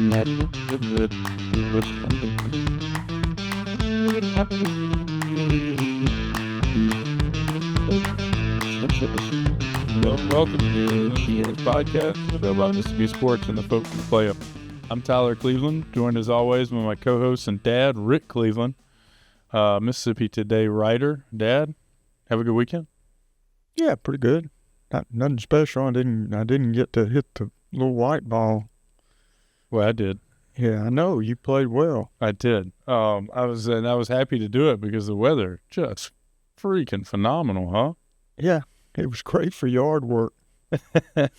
Welcome to the podcast show about Mississippi sports and the folks who play them. I'm Tyler Cleveland, joined as always by my co-host and dad, Rick Cleveland, Mississippi Today writer. Dad, have a good weekend? Yeah, pretty good. Nothing special. I didn't get to hit the little white ball. Well, I did. Yeah, I know. You played well. I did. I was happy to do it because the weather just freaking phenomenal, huh? Yeah, it was great for yard work. Yeah,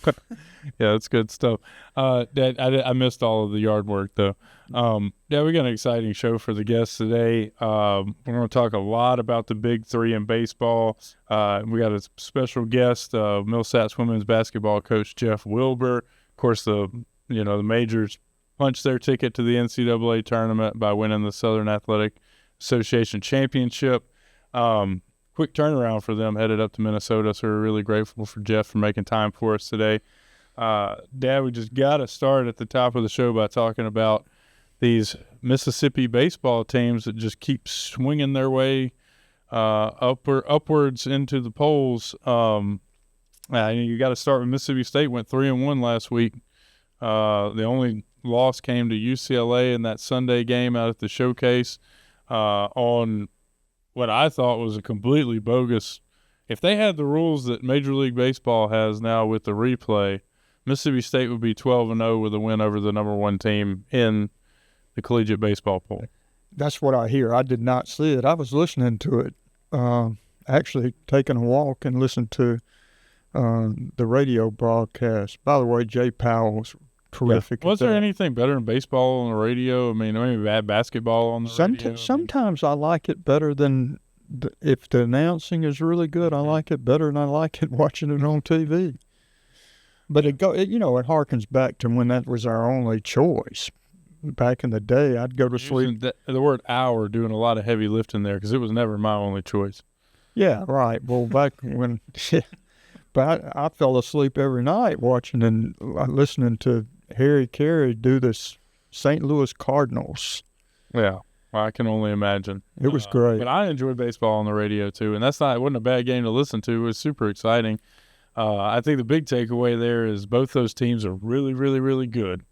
that's good stuff. Dad, I missed all of the yard work though. Yeah, we got an exciting show for the guests today. We're going to talk a lot about the Big Three in baseball. We got a special guest, Millsaps women's basketball coach Jeff Wilbur. Of course, the majors punched their ticket to the NCAA tournament by winning the Southern Athletic Association championship. Quick turnaround for them, headed up to Minnesota, so we're really grateful for Jeff for making time for us today. Dad, we just got to start at the top of the show by talking about these Mississippi baseball teams that just keep swinging their way upwards into the polls. You got to start with Mississippi State. Went 3-1 last week. The only loss came to UCLA in that Sunday game out at the Showcase on what I thought was a completely bogus. If they had the rules that Major League Baseball has now with the replay, Mississippi State would be 12-0 with a win over the number one team in the collegiate baseball poll. That's what I hear. I did not see it. I was listening to it, actually taking a walk and listened to the radio broadcast. By the way, Jay Powell was terrific. Yeah. Was there anything better in baseball on the radio? I mean, maybe bad basketball on the radio? Sometimes I like it better than if the announcing is really good. I like it better than I like it watching it on TV. But it harkens back to when that was our only choice. Back in the day, I'd go to sleep. The word hour doing a lot of heavy lifting there because it was never my only choice. Yeah, right. Well, back when, but I fell asleep every night watching and listening to Harry Carey do this St. Louis Cardinals. Yeah, well, I can only imagine. It was great. But I enjoyed baseball on the radio too, and it wasn't a bad game to listen to. It was super exciting. I think the big takeaway there is both those teams are really, really, really good.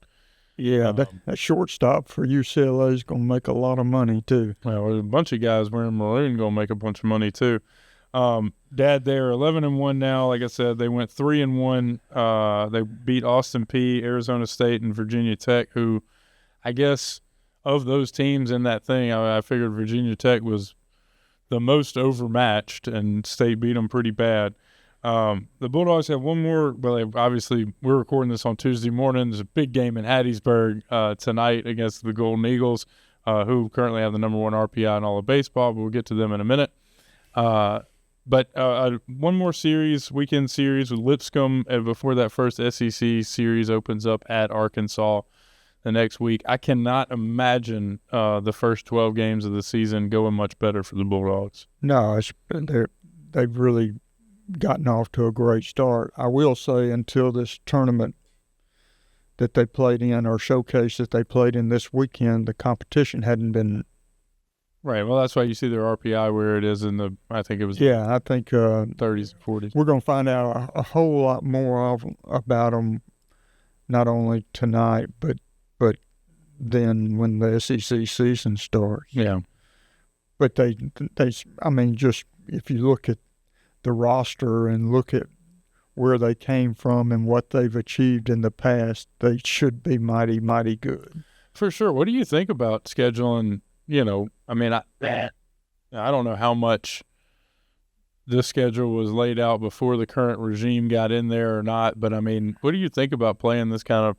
Yeah, that shortstop for UCLA is going to make a lot of money too. Well, a bunch of guys wearing maroon going to make a bunch of money too. Dad, they're 11-1 now. Like I said, they went 3-1. They beat Austin Peay, Arizona State, and Virginia Tech, who I guess of those teams in that thing, I figured Virginia Tech was the most overmatched, and State beat them pretty bad. The Bulldogs have one more. Well, obviously, we're recording this on Tuesday morning. There's a big game in Hattiesburg tonight against the Golden Eagles, who currently have the number one RPI in all of baseball, but we'll get to them in a minute. But one more weekend series with Lipscomb, and before that first SEC series opens up at Arkansas the next week. I cannot imagine the first 12 games of the season going much better for the Bulldogs. No, they've really gotten off to a great start. I will say until this tournament that they played in, or showcase that they played in this weekend, the competition hadn't been right. Well, that's why you see their RPI where it is I think 30s and 40s. We're going to find out a whole lot more about them, not only tonight, but then when the SEC season starts. Yeah. But just if you look at the roster and look at where they came from and what they've achieved in the past, they should be mighty, mighty good. For sure. What do you think about scheduling? I don't know how much this schedule was laid out before the current regime got in there or not, but what do you think about playing this kind of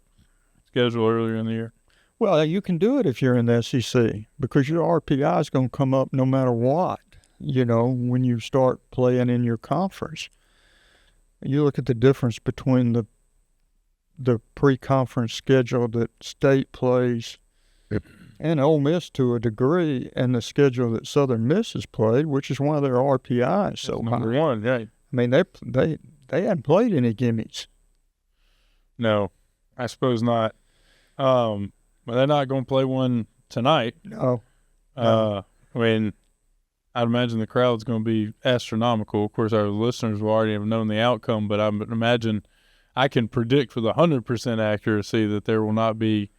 schedule earlier in the year? Well, you can do it if you're in the SEC because your RPI is going to come up no matter what, when you start playing in your conference. You look at the difference between the pre-conference schedule that State plays and Ole Miss to a degree, and the schedule that Southern Miss has played, which is why their RPI is so high. Number one, yeah. I mean, they hadn't played any gimmies. No, I suppose not. Well, they're not going to play one tonight. No. I mean, I'd imagine the crowd's going to be astronomical. Of course, our listeners will already have known the outcome, but I imagine I can predict with 100% accuracy that there will not be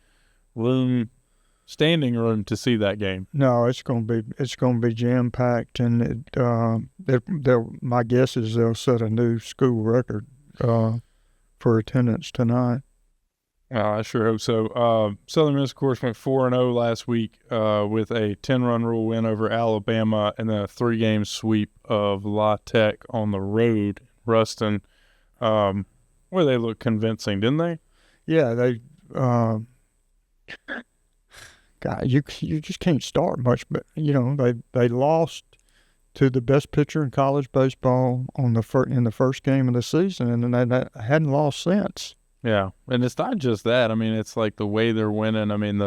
standing room to see that game. No, it's going to be jam packed, and my guess is they'll set a new school record for attendance tonight. I sure hope so. Southern Miss, of course, went 4-0 last week with a 10-run rule win over Alabama and then a 3-game sweep of La Tech on the road, Ruston, where they looked convincing, didn't they? Yeah, they. God, you just can't start much, but they lost to the best pitcher in college baseball in the first game of the season, and then they hadn't lost since. Yeah, and it's not just that. I mean, it's like the way they're winning. I mean,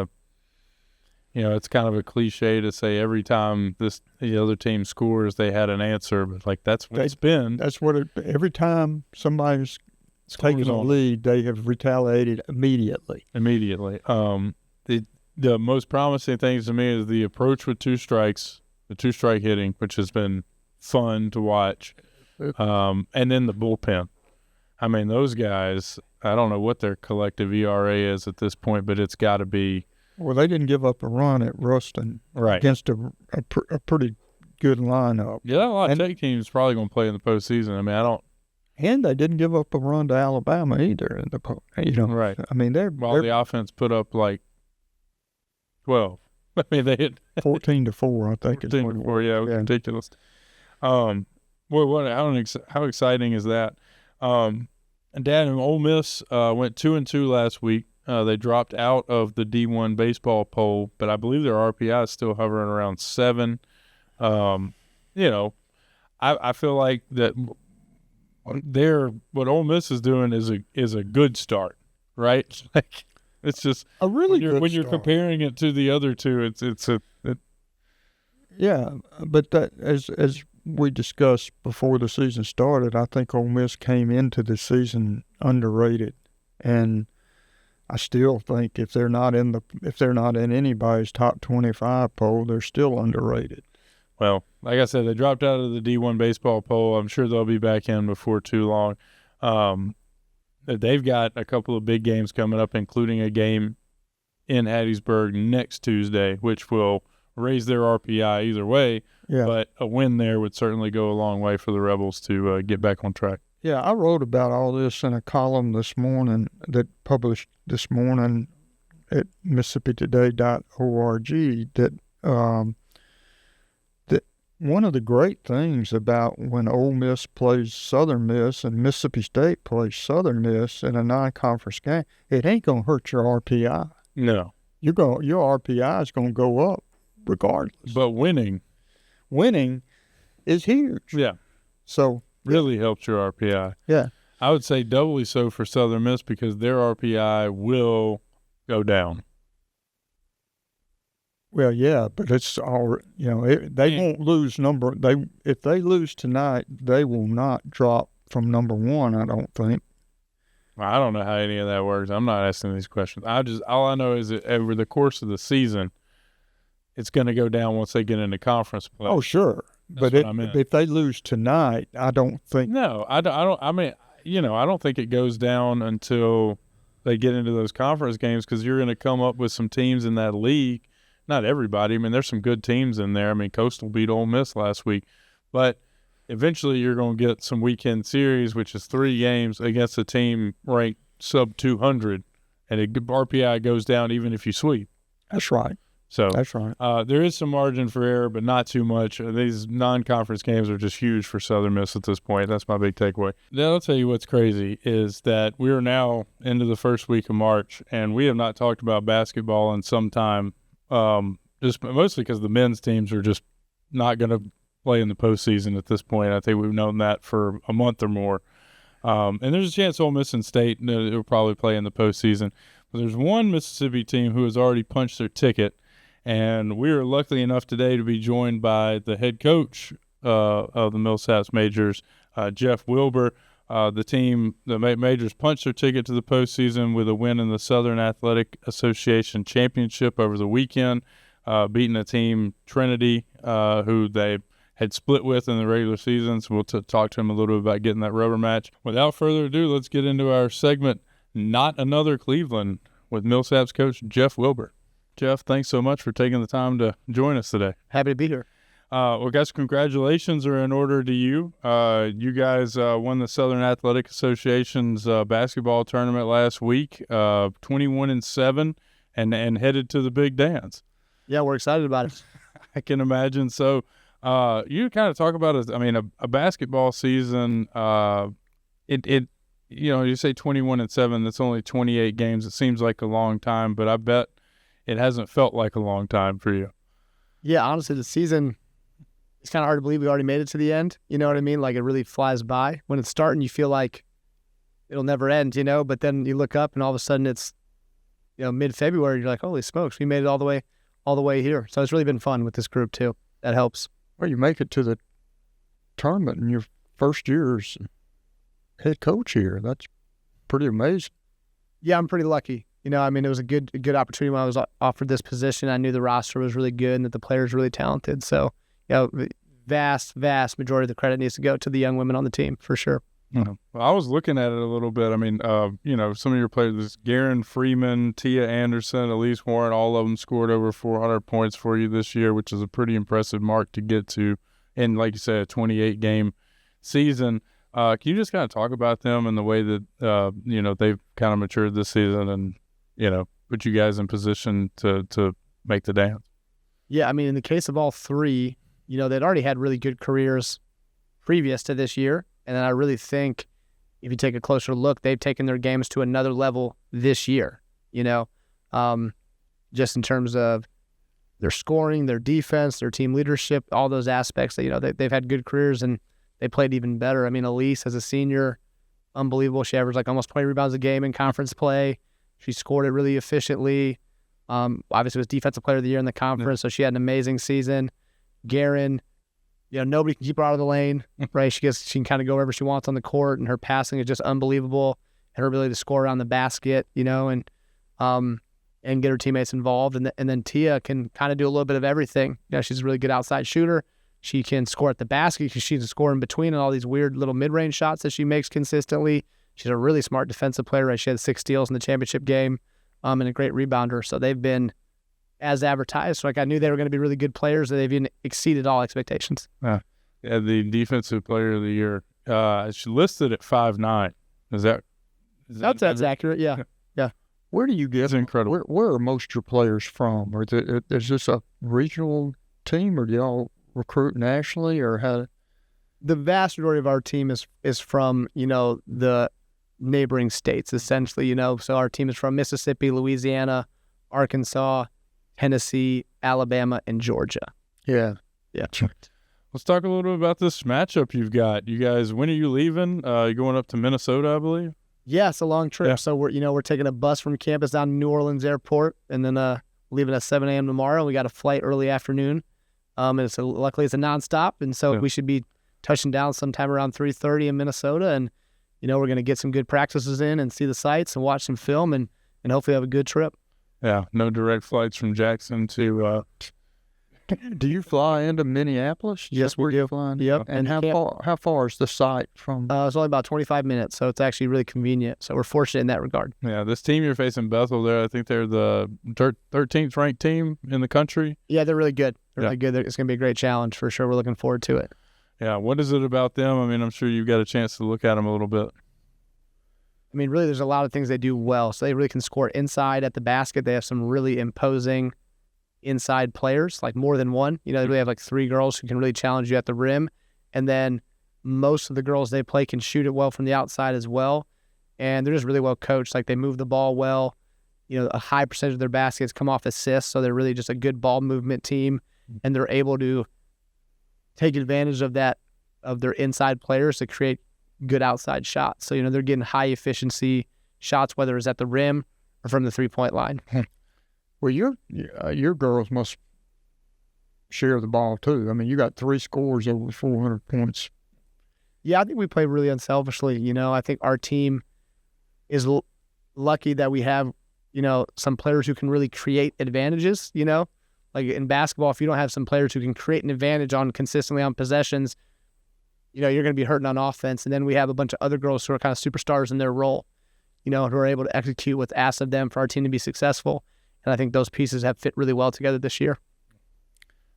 it's kind of a cliche to say every time the other team scores, they had an answer, but like that's what it's been. That's what every time somebody's taken a lead, they have retaliated immediately. The most promising things to me is the approach with two strikes, the two-strike hitting, which has been fun to watch, and then the bullpen. I mean, those guys, I don't know what their collective ERA is at this point, but it's got to be. Well, they didn't give up a run at Ruston against a pretty good lineup. Yeah, a lot of Tech teams probably going to play in the postseason. I mean, I don't. And they didn't give up a run to Alabama either. Right. I mean, the offense put up like 12. I mean, they hit 14-4. I think 14-4. Yeah, it was ridiculous. How exciting is that? And Dad, and Ole Miss went 2-2 last week. They dropped out of the D1 baseball poll, but I believe their RPI is still hovering around 7. I feel like that what Ole Miss is doing is a good start, right? Like it's just a really good start. When you're comparing it to the other two, yeah. But that as we discussed before the season started, I think Ole Miss came into the season underrated, and I still think if they're not in anybody's top 25 poll, they're still underrated. Well, like I said, they dropped out of the D1 baseball poll. I'm sure they'll be back in before too long. They've got a couple of big games coming up, including a game in Hattiesburg next Tuesday, which will raise their RPI either way. Yeah. But a win there would certainly go a long way for the Rebels to get back on track. Yeah, I wrote about all this in a column this morning that published this morning at MississippiToday.org that one of the great things about when Ole Miss plays Southern Miss and Mississippi State plays Southern Miss in a non-conference game, it ain't going to hurt your RPI. No. Your RPI is going to go up regardless. But winning is huge. Yeah. So really helps your RPI. Yeah. I would say doubly so for Southern Miss because their RPI will go down. Well, yeah, but it's all they won't lose if they lose tonight, they will not drop from number 1. I don't think. I don't know how any of that works. I'm not asking these questions. All I know is that over the course of the season, it's going to go down once they get into conference play. Oh, sure. But if they lose tonight, I don't think. No, I don't. I mean, I don't think it goes down until they get into those conference games because you're going to come up with some teams in that league. Not everybody. I mean, there's some good teams in there. I mean, Coastal beat Ole Miss last week. But eventually you're going to get some weekend series, which is 3 games against a team ranked sub-200, and RPI goes down even if you sweep. That's right. So that's right. There is some margin for error, but not too much. These non-conference games are just huge for Southern Miss at this point. That's my big takeaway. Now, I'll tell you what's crazy is that we are now into the first week of March, and we have not talked about basketball in some time. Just mostly because the men's teams are just not going to play in the postseason at this point. I think we've known that for a month or more. And there's a chance Ole Miss and State will probably play in the postseason. But there's one Mississippi team who has already punched their ticket, and we are lucky enough today to be joined by the head coach of the Millsaps Majors, Jeff Wilbur. The team, the Majors, punched their ticket to the postseason with a win in the Southern Athletic Association Championship over the weekend, beating a team, Trinity, who they had split with in the regular season. So we'll talk to him a little bit about getting that rubber match. Without further ado, let's get into our segment, Not Another Cleveland, with Millsaps coach Jeff Wilbur. Jeff, thanks so much for taking the time to join us today. Happy to be here. Well, guys, congratulations are in order to you. You guys won the Southern Athletic Association's basketball tournament last week, 21-7, and headed to the Big Dance. Yeah, we're excited about it. I can imagine. So, you kind of talk about it. I mean, a basketball season. You say 21-7. That's only 28 games. It seems like a long time, but I bet it hasn't felt like a long time for you. Yeah, honestly, the season, it's kind of hard to believe we already made it to the end. You know what I mean? Like, it really flies by. When it's starting, you feel like it'll never end, but then you look up and all of a sudden it's, mid-February, you're like, holy smokes, we made it all the way here. So it's really been fun with this group too. That helps. Well, you make it to the tournament in your first year as head coach here. That's pretty amazing. Yeah, I'm pretty lucky. It was a good opportunity when I was offered this position. I knew the roster was really good and that the players were really talented. So, vast majority of the credit needs to go to the young women on the team, for sure. Well, I was looking at it a little bit. I mean, some of your players, Garen Freeman, Tia Anderson, Elise Warren, all of them scored over 400 points for you this year, which is a pretty impressive mark to get to in, like you said, a 28-game season. Can you just kind of talk about them and the way that, they've kind of matured this season and, put you guys in position to make the dance? Yeah, I mean, in the case of all three, they'd already had really good careers previous to this year. And then I really think if you take a closer look, they've taken their games to another level this year, just in terms of their scoring, their defense, their team leadership, all those aspects that, they've had good careers and they played even better. I mean, Elise, as a senior, unbelievable. She averaged like almost 20 rebounds a game in conference play. She scored it really efficiently. Obviously was defensive player of the year in the conference, so she had an amazing season. Garen, nobody can keep her out of the lane, right? She can kind of go wherever she wants on the court, and her passing is just unbelievable. And her ability to score around the basket, and get her teammates involved. And then Tia can kind of do a little bit of everything. She's a really good outside shooter. She can score at the basket. She can score in between and all these weird little mid-range shots that she makes consistently. She's a really smart defensive player, right? She had 6 steals in the championship game, and a great rebounder. So they've been as advertised. So I knew they were going to be really good players, and they've even exceeded all expectations. Yeah, the defensive player of the year. She listed at 5'9". That's accurate? Yeah. Where do you get? That's incredible. Where are most of your players from? Or is this a regional team, or do y'all recruit nationally, or how? The vast majority of our team is from the neighboring states, essentially. So our team is from Mississippi, Louisiana, Arkansas, Tennessee, Alabama, and Georgia. Yeah. Let's talk a little bit about this matchup you've got. You guys, when are you leaving? You're going up to Minnesota, I believe? Yeah, it's a long trip. Yeah. So we're taking a bus from campus down to New Orleans Airport, and then leaving at 7 a.m. tomorrow. We got a flight early afternoon, and luckily it's a nonstop, and so we should be touching down sometime around 3:30 in Minnesota, and we're going to get some good practices in and see the sights and watch some film, and hopefully have a good trip. Yeah, no direct flights from Jackson to. Do you fly into Minneapolis? Yes, we do. Flying? Yep. And how far is the site from? It's only about 25 minutes, so it's actually really convenient. So we're fortunate in that regard. Yeah, this team you're facing, Bethel, I think they're the 13th ranked team in the country. Yeah, they're really good. They're really good. It's going to be a great challenge for sure. We're looking forward to it. Yeah, what is it about them? I mean, I'm sure you've got a chance to look at them a little bit. I mean, really, there's a lot of things they do well. So they really can score inside at the basket. They have some really imposing inside players, like more than one. They really have like 3 girls who can really challenge you at the rim. And then most of the girls they play can shoot it well from the outside as well. And they're just really well coached. Like, they move the ball well. A high percentage of their baskets come off assists. So they're really just a good ball movement team. And they're able to take advantage of that, of their inside players to create good outside shots. So, they're getting high efficiency shots, whether it's at the rim or from the 3-point line. Well, your girls must share the ball too. I mean, you got 3 scores over 400 points. Yeah, I think we play really unselfishly. You know, I think our team is lucky that we have, you know, some players who can really create advantages, you know. Like in basketball, if you don't have some players who can create an advantage consistently on possessions, you know, you're going to be hurting on offense. And then we have a bunch of other girls who are kind of superstars in their role, you know, who are able to execute what's asked of them for our team to be successful. And I think those pieces have fit really well together this year.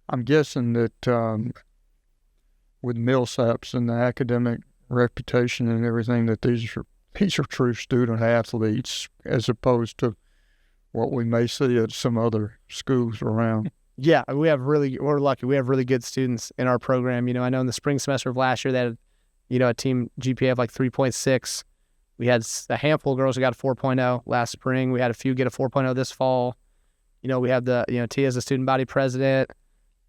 I'm guessing that with Millsaps and the academic reputation and everything, that these are true student athletes as opposed to what we may see at some other schools around. Yeah, we're lucky. We have really good students in our program. You know, I know in the spring semester of last year they had, you know, a team GPA of like 3.6. We had a handful of girls who got a 4.0 last spring. We had a few get a 4.0 this fall. You know, we have Tia's the student body president.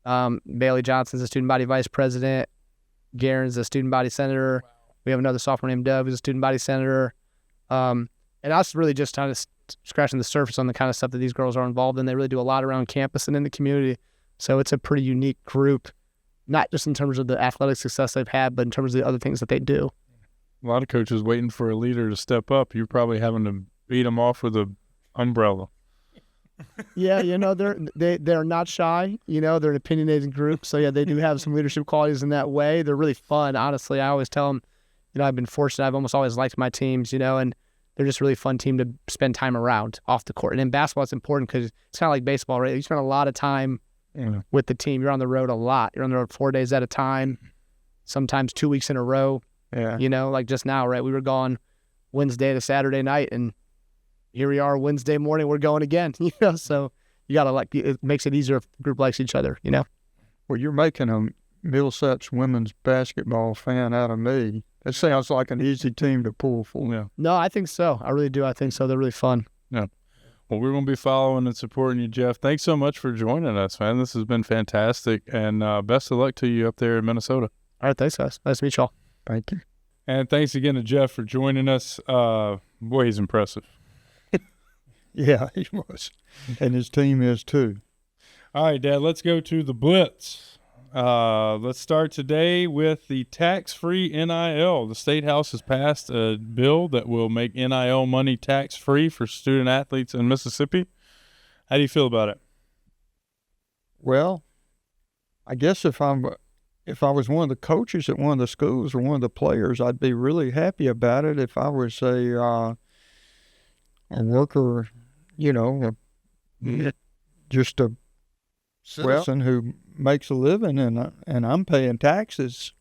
Bailey Johnson's the student body vice president. Garen's a student body senator. Wow. We have another sophomore named Dove who's a student body senator. And us really just kind of scratching the surface on the kind of stuff that these girls are involved in. They really do a lot around campus and in the community. So it's a pretty unique group, not just in terms of the athletic success they've had, but in terms of the other ththings that they do. A lot of coaches waiting for a leader to step up. You're probably having to beat them off with an umbrella. Yeah, you know, they're not shy. You know, they're an opinionated group. So, yeah, they do have some leadership qualities in that way. They're really fun, honestly. I always tell them, you know, I've been fortunate. I've almost always liked my teams, you know, and they're just a really fun team to spend time around off the court. And in basketball, it's important because it's kind of like baseball, right? You spend a lot of time with the team. You're on the road a lot. You're on the road 4 days at a time, sometimes 2 weeks in a row. Yeah. You know, like just now, right? We were gone Wednesday to Saturday night, and here we are Wednesday morning, we're going again, you know, so you got to it makes it easier if the group likes each other, you know. Well, you're making a Millsaps women's basketball fan out of me. It sounds like an easy team to pull for. Yeah. No, I think so. I really do. I think so. They're really fun. Yeah. Well, we're going to be following and supporting you, Jeff. Thanks so much for joining us, man. This has been fantastic, and best of luck to you up there in Minnesota. All right, thanks, guys. Nice to meet y'all. Thank you. And thanks again to Jeff for joining us. Boy, he's impressive. Yeah, he was. And his team is too. All right, Dad, let's go to the Blitz. Let's start today with the tax-free NIL. The State House has passed a bill that will make NIL money tax-free for student athletes in Mississippi. How do you feel about it? Well, I guess if I was one of the coaches at one of the schools or one of the players, I'd be really happy about it. If I was a worker, you know, just a citizen who makes a living and I'm paying taxes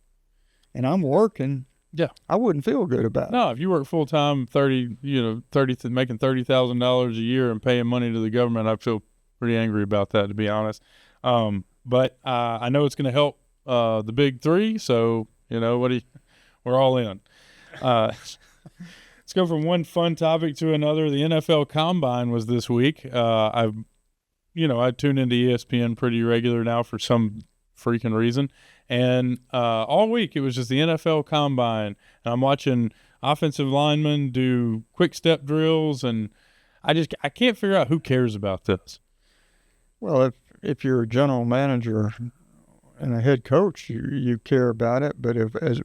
and I'm working, yeah, I wouldn't feel good about it. No, if you work full time, making $30,000 a year and paying money to the government, I feel pretty angry about that, to be honest. But I know it's going to help the Big Three, so you know we're all in. Let's go from one fun topic to another. The NFL Combine was this week. I tune into ESPN pretty regular now for some freaking reason. And all week it was just the NFL Combine. And I'm watching offensive linemen do quick step drills, and I can't figure out who cares about this. Well, if you're a general manager and a head coach, you care about it. But as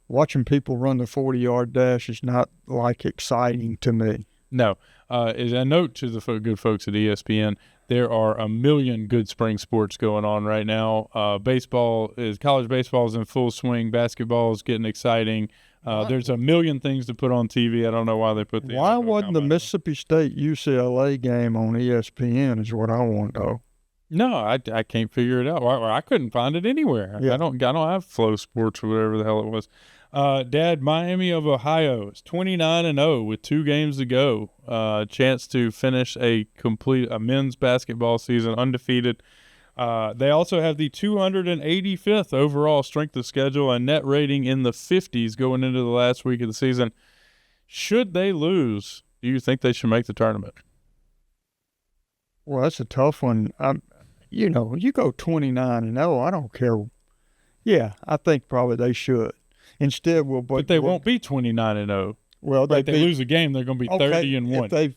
watching people run the 40-yard dash is not like exciting to me. No. As a note to the good folks at ESPN, there are a million good spring sports going on right now. College baseball is in full swing. Basketball is getting exciting. There's a million things to put on TV. I don't know why they put the Why NFL wasn't the Combine Mississippi State UCLA game on ESPN is what I want to know. No, I can't figure it out. Or I couldn't find it anywhere. Yeah. I don't have Flow Sports or whatever the hell it was. Dad, Miami of Ohio is 29-0 with 2 games to go. Chance to finish a men's basketball season undefeated. They also have the 285th overall strength of schedule and net rating in the 50s going into the last week of the season. Should they lose, do you think they should make the tournament? Well, that's a tough one. You go 29-0, I don't care. Yeah, I think probably they should. Instead, but they won't be 29-0. Well, they lose a game, they're going to be 30-1.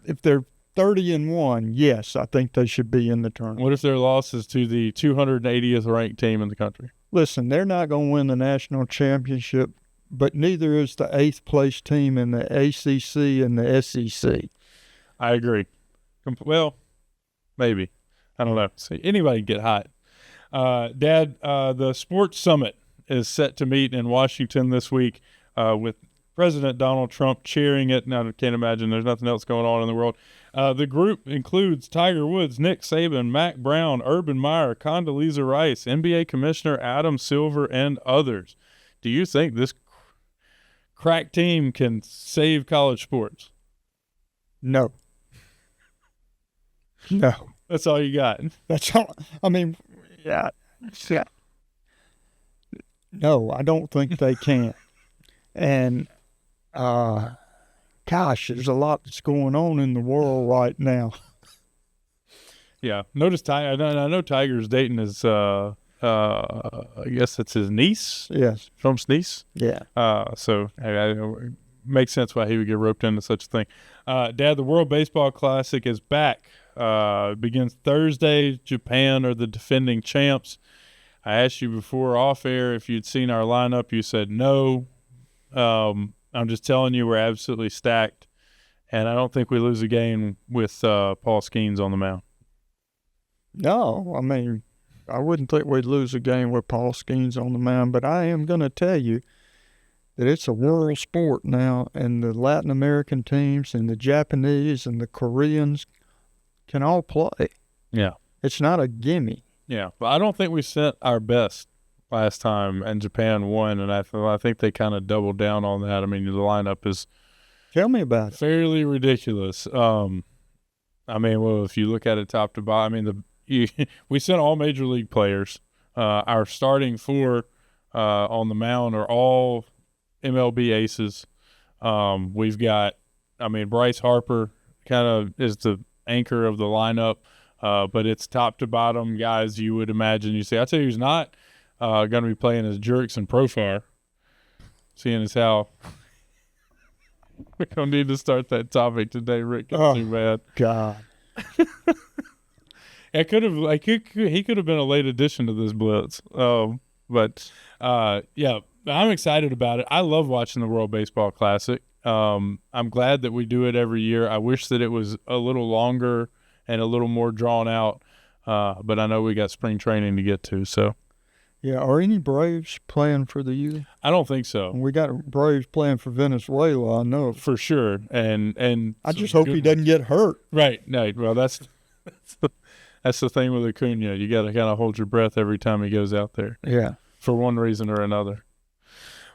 If they're 30-1, yes, I think they should be in the tournament. What if their loss is to the 280th ranked team in the country? Listen, they're not going to win the national championship, but neither is the 8th place team in the ACC and the SEC. I agree. Well, maybe. I don't know. See, anybody can get hot. Dad, the Sports Summit is set to meet in Washington this week with President Donald Trump chairing it. Now, I can't imagine there's nothing else going on in the world. The group includes Tiger Woods, Nick Saban, Mac Brown, Urban Meyer, Condoleezza Rice, NBA Commissioner Adam Silver, and others. Do you think this crack team can save college sports? No. No. That's all you got. That's all. I mean, yeah. No, I don't think they can. And, gosh, there's a lot that's going on in the world right now. Yeah. Notice I know Tiger's dating his, I guess it's his niece. Yes. Trump's niece. Yeah. So it makes sense why he would get roped into such a thing. Dad, the World Baseball Classic is back. It begins Thursday. Japan are the defending champs. I asked you before off air if you'd seen our lineup. You said no. I'm just telling you we're absolutely stacked, and I don't think we lose a game with Paul Skeens on the mound. No, I mean, I wouldn't think we'd lose a game with Paul Skeens on the mound, but I am going to tell you that it's a world sport now, and the Latin American teams and the Japanese and the Koreans can all play. Yeah. It's not a gimme. Yeah, but I don't think we sent our best last time, and Japan won, and I think they kind of doubled down on that. I mean, the lineup is Tell me about it. fairly ridiculous. I mean, well, if you look at it top to bottom, I mean, we sent all major league players. Our starting 4 on the mound are all MLB aces. We've got, I mean, Bryce Harper kind of is the anchor of the lineup, but it's top to bottom guys you would imagine. You say, I tell you who's not going to be playing as Jurickson Profar, seeing as how we don't need to start that topic today, Rick. It's too bad. God. It could have, he could have been a late addition to this blitz. But yeah, I'm excited about it. I love watching the World Baseball Classic. I'm glad that we do it every year. I wish that it was a little longer and a little more drawn out. But I know we got spring training to get to, so. Yeah, are any Braves playing for the U? I don't think so. We got Braves playing for Venezuela, I know. For sure. And I just hope he doesn't get hurt. Right. No, well, that's the thing with Acuna. You got to kind of hold your breath every time he goes out there. Yeah. For one reason or another.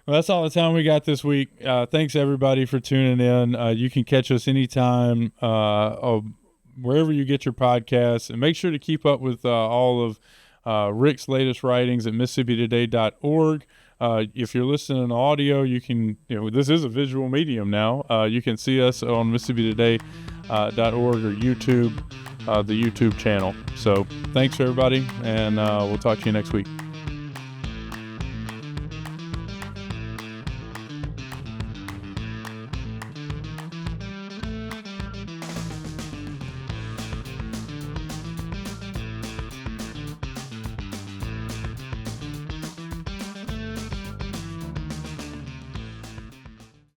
Well, that's all the time we got this week. Thanks, everybody, for tuning in. You can catch us anytime wherever you get your podcasts. And make sure to keep up with all of Rick's latest writings at MississippiToday.org. If you're listening to audio, you can, this is a visual medium now. You can see us on MississippiToday.org or YouTube, the YouTube channel. So thanks, everybody, and we'll talk to you next week.